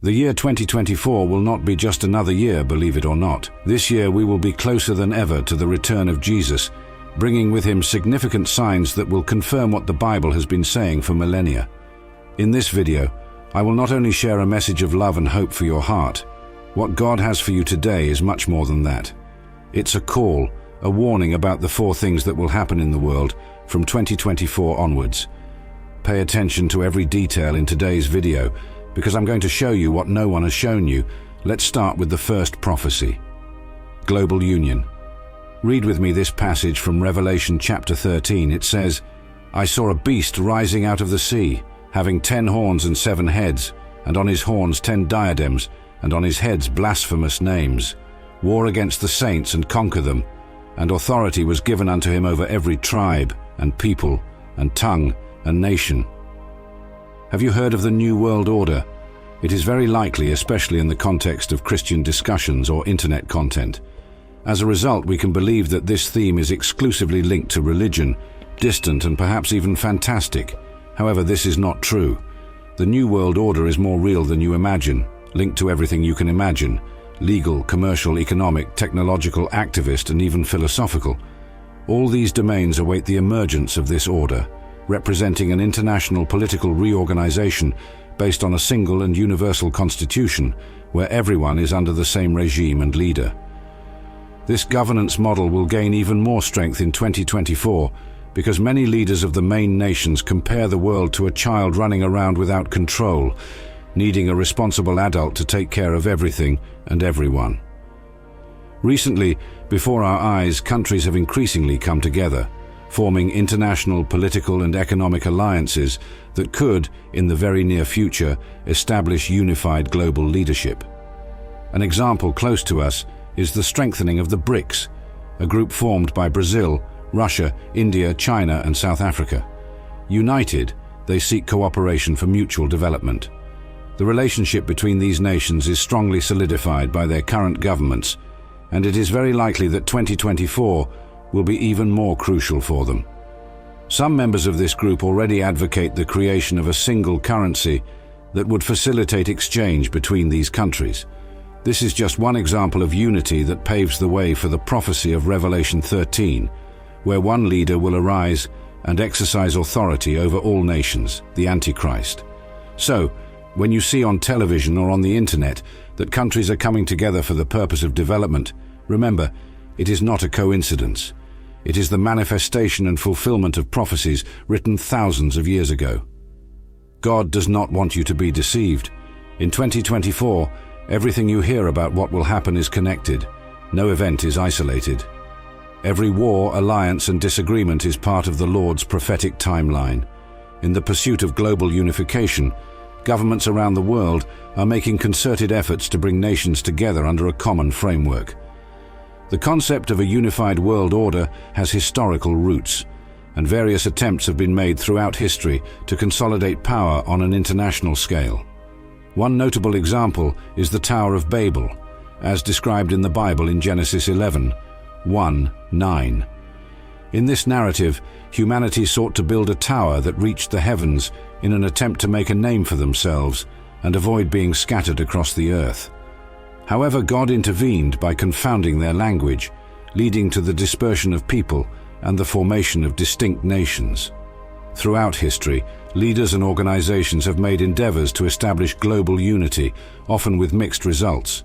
The year 2024 will not be just another year, believe it or not. This year we will be closer than ever to the return of Jesus, bringing with him significant signs that will confirm what the Bible has been saying for millennia. In this video, I will not only share a message of love and hope for your heart. What God has for you today is much more than that. It's a call, a warning about the 4 things that will happen in the world from 2024 onwards. Pay attention to every detail in today's video, because I'm going to show you what no one has shown you. Let's start with the first prophecy. Global union. Read with me this passage from Revelation chapter 13. It says, "I saw a beast rising out of the sea, having 10 horns and 7 heads, and on his horns 10 diadems, and on his heads blasphemous names. War against the saints and conquer them, and authority was given unto him over every tribe, and people, and tongue, and nation." Have you heard of the New World Order? It is very likely, especially in the context of Christian discussions or internet content. As a result, we can believe that this theme is exclusively linked to religion, distant and perhaps even fantastic. However, this is not true. The New World Order is more real than you imagine, linked to everything you can imagine: legal, commercial, economic, technological, activist, and even philosophical. All these domains await the emergence of this order, representing an international political reorganization based on a single and universal constitution where everyone is under the same regime and leader. This governance model will gain even more strength in 2024 because many leaders of the main nations compare the world to a child running around without control, needing a responsible adult to take care of everything and everyone. Recently, before our eyes, countries have increasingly come together, forming international political and economic alliances that could, in the very near future, establish unified global leadership. An example close to us is the strengthening of the BRICS, a group formed by Brazil, Russia, India, China, and South Africa. United, they seek cooperation for mutual development. The relationship between these nations is strongly solidified by their current governments, and it is very likely that 2024 will be even more crucial for them. Some members of this group already advocate the creation of a single currency that would facilitate exchange between these countries. This is just one example of unity that paves the way for the prophecy of Revelation 13, where one leader will arise and exercise authority over all nations, the Antichrist. So, when you see on television or on the internet that countries are coming together for the purpose of development, remember, it is not a coincidence. It is the manifestation and fulfillment of prophecies written thousands of years ago. God does not want you to be deceived. In 2024, everything you hear about what will happen is connected. No event is isolated. Every war, alliance, and disagreement is part of the Lord's prophetic timeline. In the pursuit of global unification, governments around the world are making concerted efforts to bring nations together under a common framework. The concept of a unified world order has historical roots, and various attempts have been made throughout history to consolidate power on an international scale. One notable example is the Tower of Babel, as described in the Bible in Genesis 11:1-9. In this narrative, humanity sought to build a tower that reached the heavens in an attempt to make a name for themselves and avoid being scattered across the earth. However, God intervened by confounding their language, leading to the dispersion of people and the formation of distinct nations. Throughout history, leaders and organizations have made endeavors to establish global unity, often with mixed results.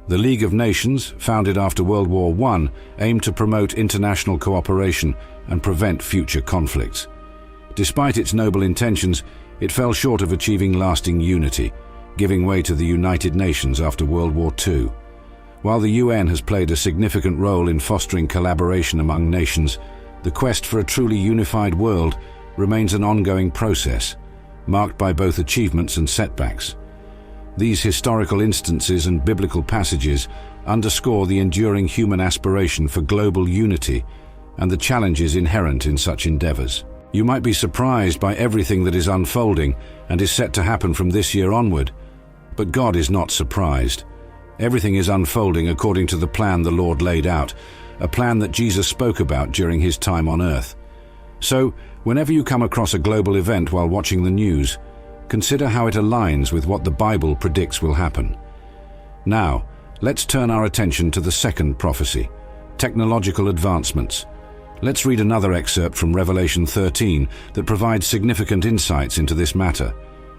The League of Nations, founded after World War I, aimed to promote international cooperation and prevent future conflicts. Despite its noble intentions, it fell short of achieving lasting unity, giving way to the United Nations after World War II. While the UN has played a significant role in fostering collaboration among nations, the quest for a truly unified world remains an ongoing process, marked by both achievements and setbacks. These historical instances and biblical passages underscore the enduring human aspiration for global unity and the challenges inherent in such endeavors. You might be surprised by everything that is unfolding and is set to happen from this year onward, but God is not surprised. Everything is unfolding according to the plan the Lord laid out, a plan that Jesus spoke about during his time on earth. So, whenever you come across a global event while watching the news, Consider how it aligns with what the Bible predicts will happen. Now, let's turn our attention to the second prophecy, technological advancements. Let's read another excerpt from Revelation 13 that provides significant insights into this matter.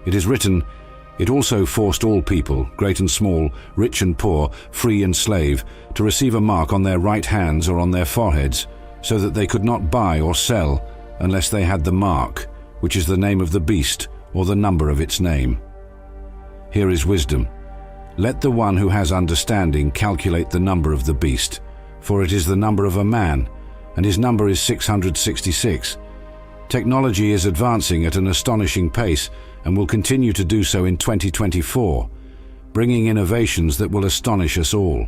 It is written, "It also forced all people, great and small, rich and poor, free and slave, to receive a mark on their right hands or on their foreheads, so that they could not buy or sell unless they had the mark, which is the name of the beast or the number of its name." Here is wisdom. Let the one who has understanding calculate the number of the beast, for it is the number of a man, and his number is 666. Technology is advancing at an astonishing pace and will continue to do so in 2024, bringing innovations that will astonish us all.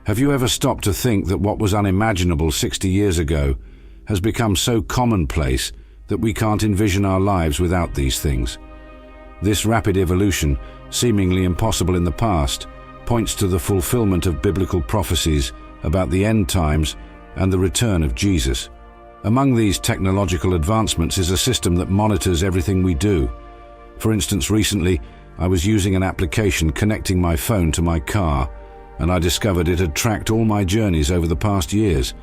Have you ever stopped to think that what was unimaginable 60 years ago has become so commonplace that we can't envision our lives without these things? This rapid evolution, seemingly impossible in the past, points to the fulfillment of biblical prophecies about the end times and the return of Jesus. Among these technological advancements is a system that monitors everything we do. For instance, recently, I was using an application connecting my phone to my car, and I discovered it had tracked all my journeys over the past years.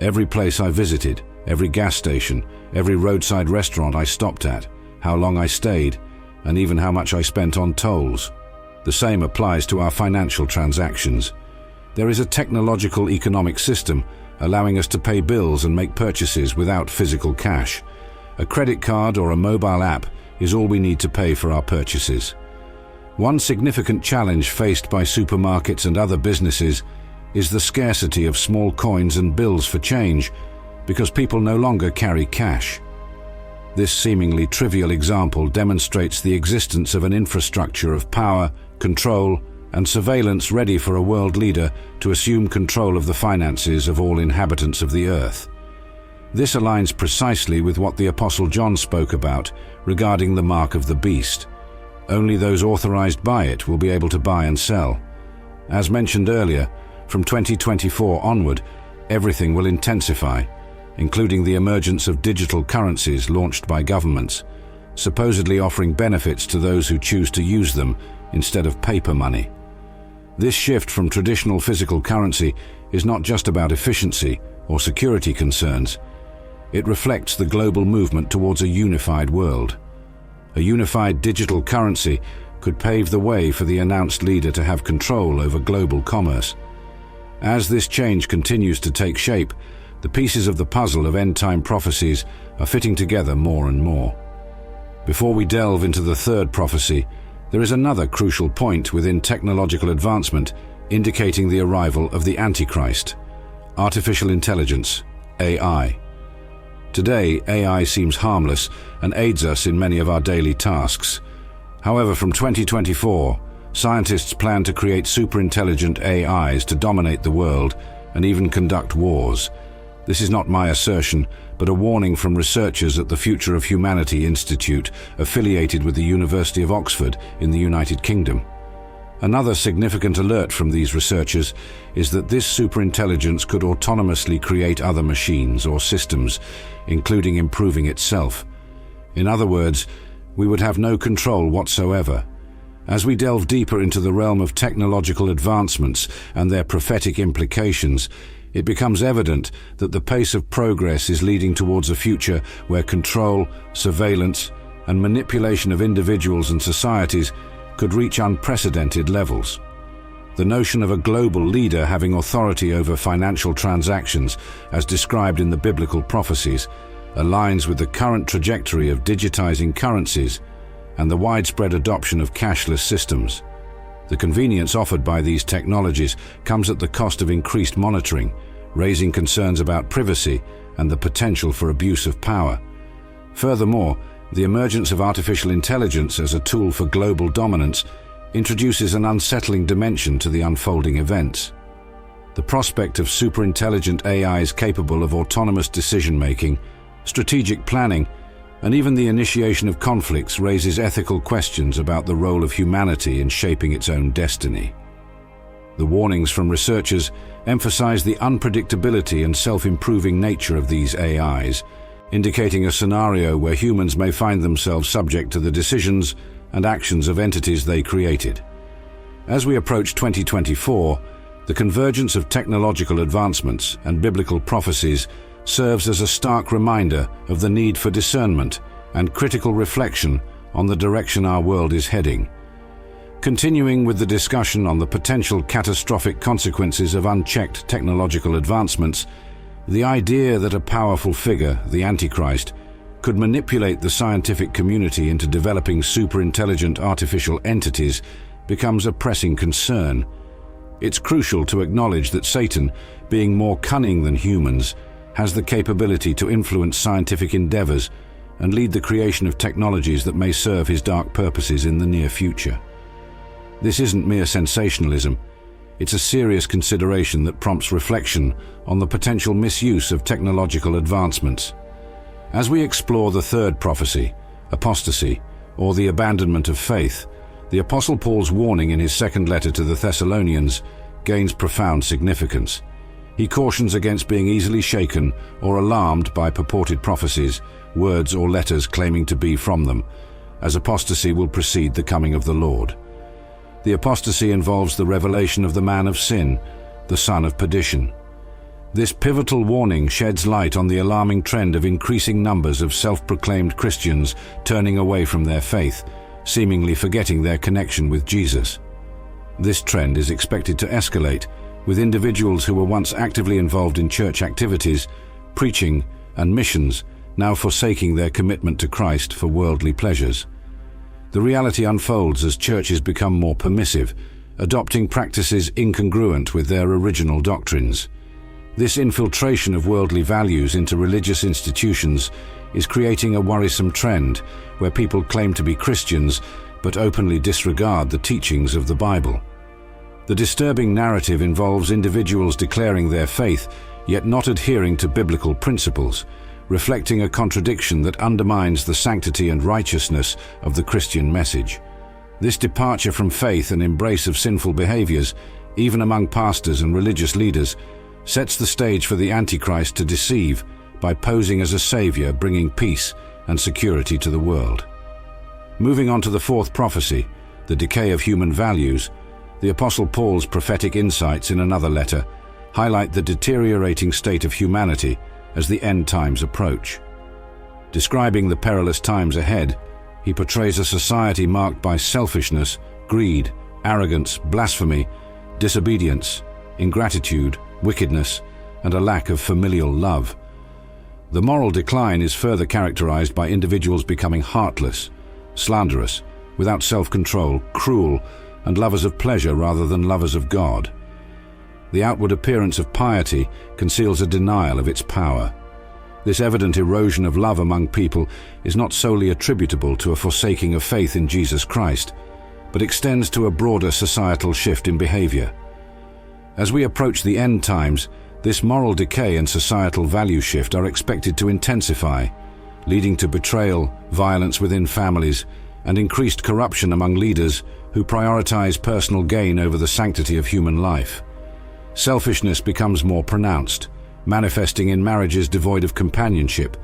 Every place I visited, every gas station, every roadside restaurant I stopped at, how long I stayed, and even how much I spent on tolls. The same applies to our financial transactions. There is a technological economic system allowing us to pay bills and make purchases without physical cash. A credit card or a mobile app is all we need to pay for our purchases. One significant challenge faced by supermarkets and other businesses is the scarcity of small coins and bills for change, because people no longer carry cash. This seemingly trivial example demonstrates the existence of an infrastructure of power, control, and surveillance ready for a world leader to assume control of the finances of all inhabitants of the earth. This aligns precisely with what the Apostle John spoke about regarding the mark of the beast. Only those authorized by it will be able to buy and sell. As mentioned earlier, from 2024 onward, everything will intensify, including the emergence of digital currencies launched by governments, supposedly offering benefits to those who choose to use them instead of paper money. This shift from traditional physical currency is not just about efficiency or security concerns. It reflects the global movement towards a unified world. A unified digital currency could pave the way for the announced leader to have control over global commerce. As this change continues to take shape, the pieces of the puzzle of end-time prophecies are fitting together more and more. Before we delve into the third prophecy, there is another crucial point within technological advancement indicating the arrival of the Antichrist: artificial intelligence, AI. Today, AI seems harmless and aids us in many of our daily tasks. However, from 2024, scientists plan to create superintelligent AIs to dominate the world and even conduct wars. This is not my assertion, but a warning from researchers at the Future of Humanity Institute, affiliated with the University of Oxford in the United Kingdom. Another significant alert from these researchers is that this superintelligence could autonomously create other machines or systems, including improving itself. In other words, we would have no control whatsoever. As we delve deeper into the realm of technological advancements and their prophetic implications, it becomes evident that the pace of progress is leading towards a future where control, surveillance, and manipulation of individuals and societies could reach unprecedented levels. The notion of a global leader having authority over financial transactions, as described in the biblical prophecies, aligns with the current trajectory of digitizing currencies and the widespread adoption of cashless systems. The convenience offered by these technologies comes at the cost of increased monitoring, raising concerns about privacy and the potential for abuse of power. Furthermore, the emergence of artificial intelligence as a tool for global dominance introduces an unsettling dimension to the unfolding events. The prospect of superintelligent AIs capable of autonomous decision-making, strategic planning, and even the initiation of conflicts raises ethical questions about the role of humanity in shaping its own destiny. The warnings from researchers emphasize the unpredictability and self-improving nature of these AIs, indicating a scenario where humans may find themselves subject to the decisions and actions of entities they created. As we approach 2024, the convergence of technological advancements and biblical prophecies serves as a stark reminder of the need for discernment and critical reflection on the direction our world is heading. Continuing with the discussion on the potential catastrophic consequences of unchecked technological advancements, the idea that a powerful figure, the Antichrist, could manipulate the scientific community into developing superintelligent artificial entities becomes a pressing concern. It's crucial to acknowledge that Satan, being more cunning than humans, has the capability to influence scientific endeavors and lead the creation of technologies that may serve his dark purposes in the near future. This isn't mere sensationalism. It's a serious consideration that prompts reflection on the potential misuse of technological advancements. As we explore the third prophecy, apostasy, or the abandonment of faith, the Apostle Paul's warning in his second letter to the Thessalonians gains profound significance. He cautions against being easily shaken or alarmed by purported prophecies, words or letters claiming to be from them, as apostasy will precede the coming of the Lord. The apostasy involves the revelation of the man of sin, the son of perdition. This pivotal warning sheds light on the alarming trend of increasing numbers of self-proclaimed Christians turning away from their faith, seemingly forgetting their connection with Jesus. This trend is expected to escalate, with individuals who were once actively involved in church activities, preaching, and missions now forsaking their commitment to Christ for worldly pleasures. The reality unfolds as churches become more permissive, adopting practices incongruent with their original doctrines. This infiltration of worldly values into religious institutions is creating a worrisome trend where people claim to be Christians but openly disregard the teachings of the Bible. The disturbing narrative involves individuals declaring their faith yet not adhering to biblical principles, reflecting a contradiction that undermines the sanctity and righteousness of the Christian message. This departure from faith and embrace of sinful behaviors, even among pastors and religious leaders, sets the stage for the Antichrist to deceive by posing as a savior bringing peace and security to the world. Moving on to the fourth prophecy, the decay of human values, the Apostle Paul's prophetic insights in another letter highlight the deteriorating state of humanity as the end times approach. Describing the perilous times ahead, he portrays a society marked by selfishness, greed, arrogance, blasphemy, disobedience, ingratitude, wickedness, and a lack of familial love. The moral decline is further characterized by individuals becoming heartless, slanderous, without self-control, cruel, and lovers of pleasure rather than lovers of God. The outward appearance of piety conceals a denial of its power. This evident erosion of love among people is not solely attributable to a forsaking of faith in Jesus Christ, but extends to a broader societal shift in behavior. As we approach the end times, this moral decay and societal value shift are expected to intensify, leading to betrayal, violence within families, and increased corruption among leaders who prioritize personal gain over the sanctity of human life. Selfishness becomes more pronounced, manifesting in marriages devoid of companionship,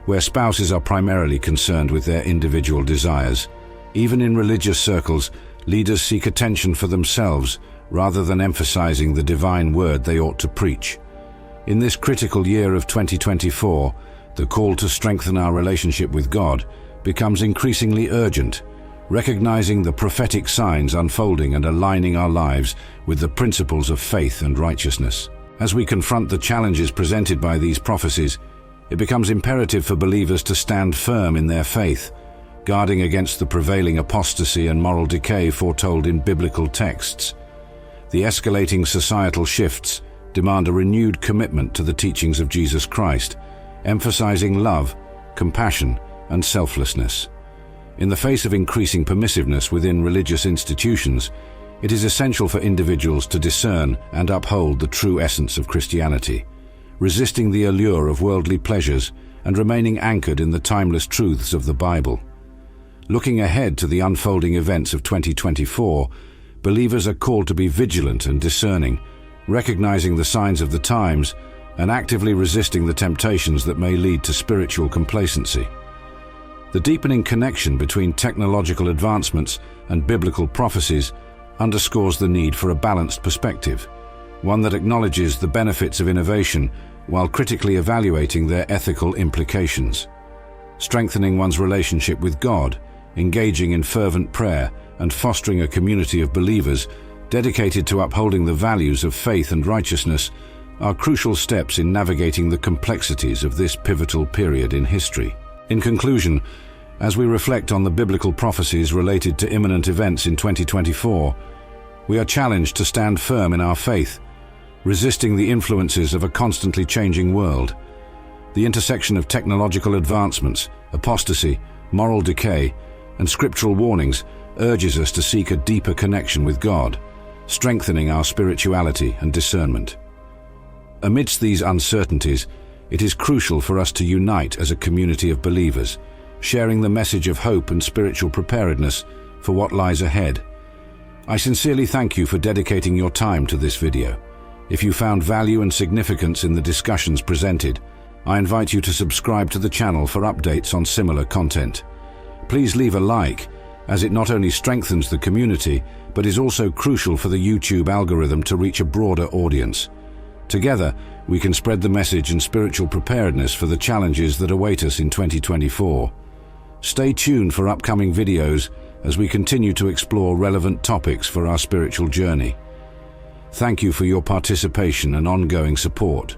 where spouses are primarily concerned with their individual desires. Even in religious circles, leaders seek attention for themselves rather than emphasizing the divine word they ought to preach. In this critical year of 2024, the call to strengthen our relationship with God becomes increasingly urgent, recognizing the prophetic signs unfolding and aligning our lives with the principles of faith and righteousness. As we confront the challenges presented by these prophecies, it becomes imperative for believers to stand firm in their faith, guarding against the prevailing apostasy and moral decay foretold in biblical texts. The escalating societal shifts demand a renewed commitment to the teachings of Jesus Christ, emphasizing love, compassion, and selflessness. In the face of increasing permissiveness within religious institutions, it is essential for individuals to discern and uphold the true essence of Christianity, resisting the allure of worldly pleasures and remaining anchored in the timeless truths of the Bible. Looking ahead to the unfolding events of 2024, believers are called to be vigilant and discerning, recognizing the signs of the times and actively resisting the temptations that may lead to spiritual complacency. The deepening connection between technological advancements and biblical prophecies underscores the need for a balanced perspective, one that acknowledges the benefits of innovation while critically evaluating their ethical implications. Strengthening one's relationship with God, engaging in fervent prayer, and fostering a community of believers dedicated to upholding the values of faith and righteousness are crucial steps in navigating the complexities of this pivotal period in history. In conclusion, as we reflect on the biblical prophecies related to imminent events in 2024, we are challenged to stand firm in our faith, resisting the influences of a constantly changing world. The intersection of technological advancements, apostasy, moral decay, and scriptural warnings urges us to seek a deeper connection with God, strengthening our spirituality and discernment. Amidst these uncertainties, it is crucial for us to unite as a community of believers, sharing the message of hope and spiritual preparedness for what lies ahead. I sincerely thank you for dedicating your time to this video. If you found value and significance in the discussions presented, I invite you to subscribe to the channel for updates on similar content. Please leave a like, as it not only strengthens the community, but is also crucial for the YouTube algorithm to reach a broader audience. Together, we can spread the message and spiritual preparedness for the challenges that await us in 2024. Stay tuned for upcoming videos as we continue to explore relevant topics for our spiritual journey. Thank you for your participation and ongoing support.